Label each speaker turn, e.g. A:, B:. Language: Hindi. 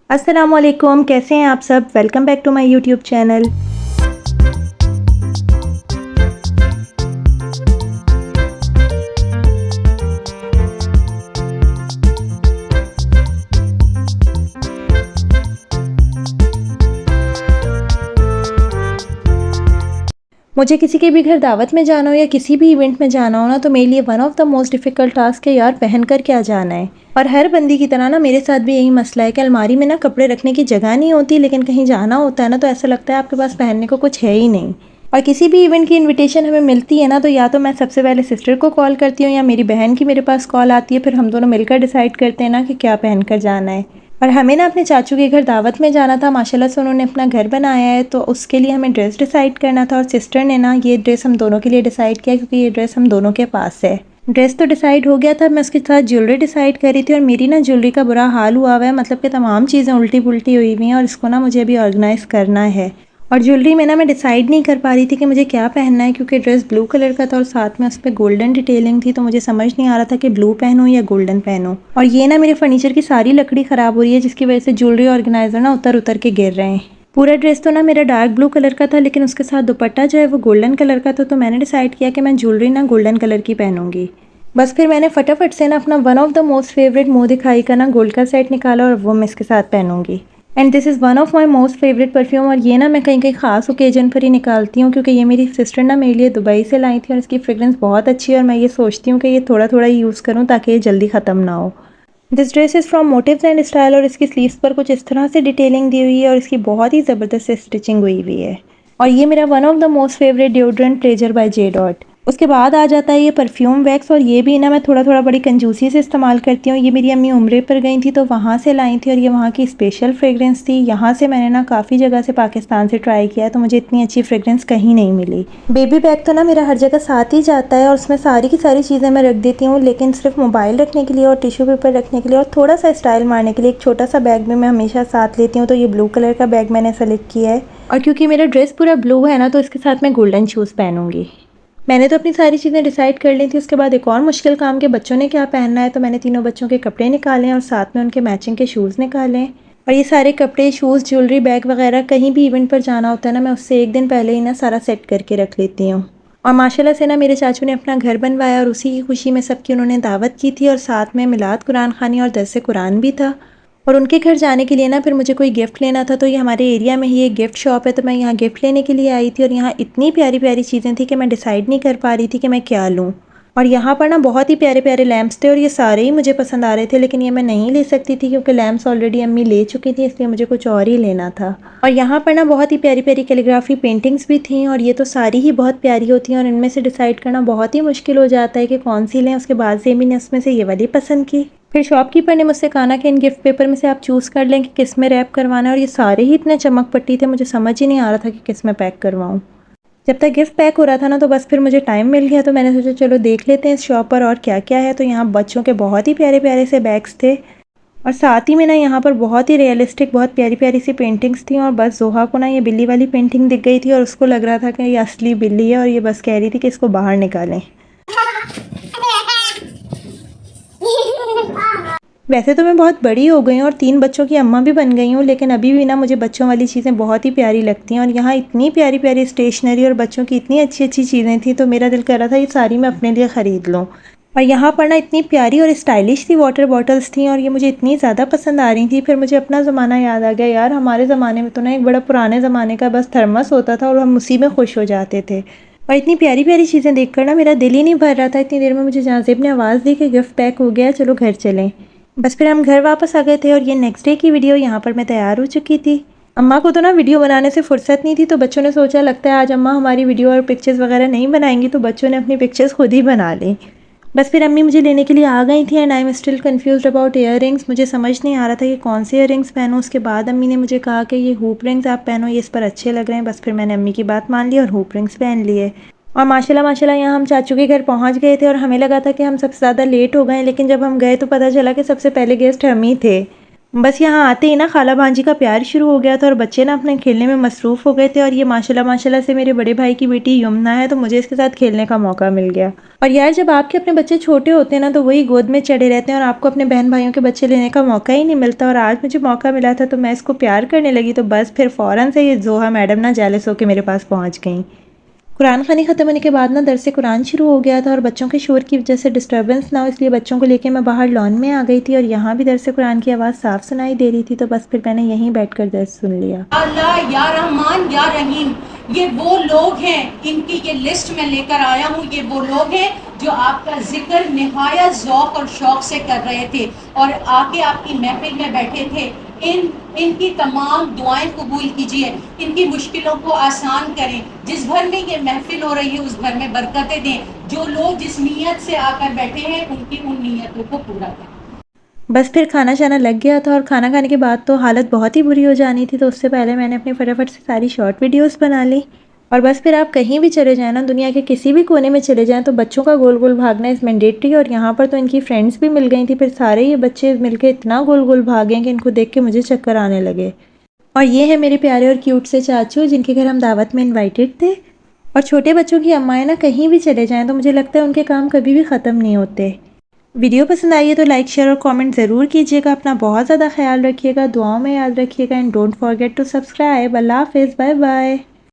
A: अस्सलामुअलैकुम, कैसे हैं आप सब। Welcome back to my YouTube channel. मुझे किसी के भी घर दावत में जाना हो या किसी भी इवेंट में जाना हो ना, तो मेरे लिए one of the most difficult task है यार, पहन कर क्या जाना है। और हर बंदी की तरह ना मेरे साथ भी यही मसला है कि अलमारी में ना कपड़े रखने की जगह नहीं होती, लेकिन कहीं जाना होता है ना तो ऐसा लगता है आपके पास पहनने को कुछ है ही नहीं। और किसी भी इवेंट की इनविटेशन हमें मिलती है ना, तो या तो मैं सबसे पहले सिस्टर को कॉल करती हूँ या मेरी बहन की मेरे पास कॉल आती है, फिर हम दोनों मिलकर डिसाइड करते हैं ना कि क्या पहन कर जाना है। और हमें ना अपने चाचू के घर दावत में जाना था, माशाल्लाह से उन्होंने अपना घर बनाया है, तो उसके लिए हमें ड्रेस डिसाइड करना था। और सिस्टर ने ना ये ड्रेस हम दोनों के लिए डिसाइड किया, क्योंकि ये ड्रेस हम दोनों के पास है। ड्रेस तो डिसाइड हो गया था, मैं उसके साथ ज्वेलरी डिसाइड कर रही थी। और मेरी ना ज्वेलरी का बुरा हाल हुआ हुआ है, मतलब कि तमाम चीज़ें उल्टी पुल्टी हुई हुई हैं और इसको ना मुझे अभी ऑर्गेनाइज़ करना है। और ज्वेलरी में ना मैं डिसाइड नहीं कर पा रही थी कि मुझे क्या पहनना है, क्योंकि ड्रेस ब्लू कलर का था और साथ में उस पर गोल्डन डिटेलिंग थी, तो मुझे समझ नहीं आ रहा था कि ब्लू पहनूं या गोल्डन पहनूं। और ये ना मेरे फर्नीचर की सारी लकड़ी ख़राब हो रही है, जिसकी वजह से ज्वेलरी ऑर्गेनाइजर ना उतर उतर के गिर रहे हैं। पूरा ड्रेस तो ना मेरा डार्क ब्लू कलर का था, लेकिन उसके साथ दुपट्टा जो है वो गोल्डन कलर का था, तो मैंने डिसाइड किया कि मैं ज्वेलरी ना गोल्डन कलर की पहनूंगी। बस फिर मैंने फटाफट से ना अपना one of the most favourite मुँह दिखाई का ना गोल्ड का सेट निकाला और वो मैं इसके साथ पहनूंगी। And this is one of my most favourite perfume. और ये ना मैं कहीं कहीं ख़ास ओकेजन पर ही निकालती हूँ, क्योंकि ये मेरी सिस्टर ना मेरे लिए दुबई से लाई थी और इसकी फ्रेगरेंस बहुत अच्छी है, और मैं ये सोचती हूँ कि ये थोड़ा थोड़ा ही यूज़ करूँ ताकि ये जल्दी ख़त्म ना हो। This dress is from Motives and style, और इसकी स्लीव्स पर कुछ इस तरह से डिटेलिंग दी हुई है और इसकी बहुत ही ज़बरदस्त स्टिचिंग हुई हुई है। और ये मेरा one of the most favourite deodorant Pleasure by J dot. उसके बाद आ जाता है ये परफ्यूम वैक्स, और ये भी ना मैं थोड़ा थोड़ा बड़ी कंजूसी से इस्तेमाल करती हूँ। ये मेरी अम्मी उम्रे पर गई थी तो वहाँ से लाई थी, और ये वहाँ की स्पेशल फ्रेगरेंस थी। यहाँ से मैंने ना काफ़ी जगह से पाकिस्तान से ट्राई किया, तो मुझे इतनी अच्छी फ्रेगरेंस कहीं नहीं मिली। बेबी बैग तो ना मेरा हर जगह साथ ही जाता है और उसमें सारी की सारी चीज़ें मैं रख देती हूँ, लेकिन सिर्फ मोबाइल रखने के लिए और टिश्यू पेपर रखने के लिए और थोड़ा सा स्टाइल मारने के लिए एक छोटा सा बैग भी मैं हमेशा साथ लेती हूँ। तो ये ब्लू कलर का बैग मैंने सेलेक्ट किया है, और क्योंकि मेरा ड्रेस पूरा ब्लू है ना, तो इसके साथ मैं गोल्डन शूज़ पहनूंगी। मैंने तो अपनी सारी चीज़ें डिसाइड कर ली थी। उसके बाद एक और मुश्किल काम के बच्चों ने क्या पहनना है, तो मैंने तीनों बच्चों के कपड़े निकाले और साथ में उनके मैचिंग के शूज़ निकाले। और ये सारे कपड़े, शूज़, ज्वेलरी, बैग वगैरह कहीं भी इवेंट पर जाना होता है ना, मैं उससे एक दिन पहले ही ना सारा सेट करके रख लेती हूँ। और माशाल्लाह से ना मेरे चाचू ने अपना घर बनवाया और उसी की खुशी में सबकी उन्होंने दावत की थी, और साथ में मिलाद कुरान खानी और दर्स कुरान भी था। और उनके घर जाने के लिए ना फिर मुझे कोई गिफ्ट लेना था, तो ये हमारे एरिया में ही एक गिफ्ट शॉप है, तो मैं यहाँ गिफ्ट लेने के लिए आई थी। और यहाँ इतनी प्यारी प्यारी चीज़ें थी कि मैं डिसाइड नहीं कर पा रही थी कि मैं क्या लूँ। और यहाँ पर ना बहुत ही प्यारे प्यारे लैम्प्स थे और ये सारे ही मुझे पसंद आ रहे थे, लेकिन ये मैं नहीं ले सकती थी क्योंकि लैम्प्स ऑलरेडी अम्मी ले चुकी थी, इसलिए मुझे कुछ और ही लेना था। और यहाँ पर ना बहुत ही प्यारी प्यारी कैलीग्राफी पेंटिंग्स भी थी, और ये तो सारी ही बहुत प्यारी होती हैं और इनमें से डिसाइड करना बहुत ही मुश्किल हो जाता है कि कौन सी लें। उसके बाद से मैंने उसमें से ये वाली पसंद की। फिर शॉपकीपर ने मुझसे कहा ना कि इन गिफ्ट पेपर में से आप चूज़ कर लें कि किस में रैप करवाना है, और ये सारे ही इतने चमक पट्टी थे, मुझे समझ ही नहीं आ रहा था कि किस में पैक करवाऊँ। जब तक गिफ्ट पैक हो रहा था ना, तो बस फिर मुझे टाइम मिल गया, तो मैंने सोचा चलो देख लेते हैं इस शॉप पर और क्या क्या है। तो यहाँ बच्चों के बहुत ही प्यारे प्यारे से बैग्स थे, और साथ ही में ना यहाँ पर बहुत ही रियलिस्टिक बहुत प्यारी प्यारी सी पेंटिंग्स थी। और बस जोहा को ना ये बिल्ली वाली पेंटिंग दिख गई थी और उसको लग रहा था कि ये असली बिल्ली है, और ये बस कह रही थी कि इसको बाहर निकालें। वैसे तो मैं बहुत बड़ी हो गई हूँ और 3 बच्चों की अम्मा भी बन गई हूँ, लेकिन अभी भी ना मुझे बच्चों वाली चीज़ें बहुत ही प्यारी लगती हैं। और यहाँ इतनी प्यारी प्यारी स्टेशनरी और बच्चों की इतनी अच्छी अच्छी चीज़ें थी, तो मेरा दिल कर रहा था ये सारी मैं अपने लिए ख़रीद लूँ। और यहाँ पर ना इतनी प्यारी और स्टाइलिश सी वाटर बॉटल्स थी, और ये मुझे इतनी ज़्यादा पसंद आ रही थी। फिर मुझे अपना ज़माना याद आ गया, यार हमारे ज़माने में तो ना एक बड़ा पुराने ज़माने का बस थर्मस होता था और हम उसी में खुश हो जाते थे। और इतनी प्यारी प्यारी चीज़ें देखकर ना मेरा दिल ही नहीं भर रहा था। इतनी देर में मुझे जाज़िब ने आवाज़ दी कि गिफ्ट पैक हो गया, चलो घर चलें। बस फिर हम घर वापस आ गए थे, और ये नेक्स्ट डे की वीडियो यहाँ पर मैं तैयार हो चुकी थी। अम्मा को तो ना वीडियो बनाने से फुर्सत नहीं थी, तो बच्चों ने सोचा लगता है आज अम्मा हमारी वीडियो और पिक्चर्स वगैरह नहीं बनाएंगी, तो बच्चों ने अपनी पिक्चर्स खुद ही बना ली। बस फिर अम्मी मुझे लेने के लिए आ गई थी, and I am still confused about year rings. मुझे समझ नहीं आ रहा था कि कौन से ईयर रिंग्स पहनूँ। उसके बाद अम्मी ने मुझे कहा कि ये हुप रिंग्स आप पहनो, ये इस पर अच्छे लग रहे हैं। बस फिर मैंने अम्मी की बात मान ली और हुप रिंग्स पहन लिए। और माशाल्लाह माशाल्लाह यहाँ हम चाचू के घर पहुँच गए थे, और हमें लगा था कि हम सबसे ज़्यादा लेट हो गए, लेकिन जब हम गए तो पता चला कि सबसे पहले गेस्ट हम ही थे। बस यहाँ आते ही ना खाला भांजी का प्यार शुरू हो गया था और बच्चे ना अपने खेलने में मसरूफ़ हो गए थे और ये माशाल्लाह से मेरे बड़े भाई की बेटी यमुना है, तो मुझे इसके साथ खेलने का मौका मिल गया। और यार जब आपके अपने बच्चे छोटे होते हैं ना तो वही गोद में चढ़े रहते हैं और आपको अपने बहन भाइयों के बच्चे लेने का मौका ही नहीं मिलता। और आज मुझे मौका मिला था तो मैं इसको प्यार करने लगी, तो बस फिर फ़ौरन से ये ज़ोहा मैडम ना जेलस होकर मेरे पास पहुँच गई। कुरान ख़ानी ख़त्म होने के बाद ना दरस कुरान शुरू हो गया था और बच्चों के शोर की वजह से डिस्टर्बेंस ना हो, इसलिए बच्चों को लेके मैं बाहर लॉन में आ गई थी और यहाँ भी दरस कुरान की आवाज़ साफ़ सुनाई दे रही थी, तो बस फिर मैंने यहीं बैठकर दर्स सुन लिया।
B: अल्लाह या रहमान या रहीम, ये वो लोग हैं, इनकी ये लिस्ट मैं लेकर आया हूँ। ये वो लोग हैं जो आपका जिक्र निहायत ज़ौक़ और शौक़ से कर रहे थे और आके आपकी महफिल में बैठे थे। इनकी तमाम दुआएं कबूल कीजिए, इनकी मुश्किलों को आसान करें। जिस घर में ये महफिल हो रही है उस घर में बरकतें दें। जो लोग जिस नीयत से आकर बैठे हैं उनकी उन नीयतों को पूरा करें।
A: बस फिर खाना शाना लग गया था और खाना खाने के बाद तो हालत बहुत ही बुरी हो जानी थी, तो उससे पहले मैंने अपनी फटाफट से सारी शॉर्ट वीडियोस बना ली। और बस फिर आप कहीं भी चले जाएँ ना, दुनिया के किसी भी कोने में चले जाएँ, तो बच्चों का गोल गोल भागना इज़ मैंडेटरी। और यहाँ पर तो इनकी फ्रेंड्स भी मिल गई थी, फिर सारे ये बच्चे मिलके इतना गोल गोल भागे कि इनको देख के मुझे चक्कर आने लगे। और ये है मेरे प्यारे और क्यूट से चाचू, जिनके घर हम दावत में इन्वाइटेड थे। और छोटे बच्चों की अम्माएँ ना कहीं भी चले जाएँ तो मुझे लगता है उनके काम कभी भी ख़त्म नहीं होते। वीडियो पसंद आई है तो लाइक शेयर और कमेंट ज़रूर कीजिएगा। अपना बहुत ज़्यादा ख्याल रखिएगा, दुआओं में याद रखिएगा and don't forget to subscribe. अल्लाह हाफ़िज़, बाय बाय।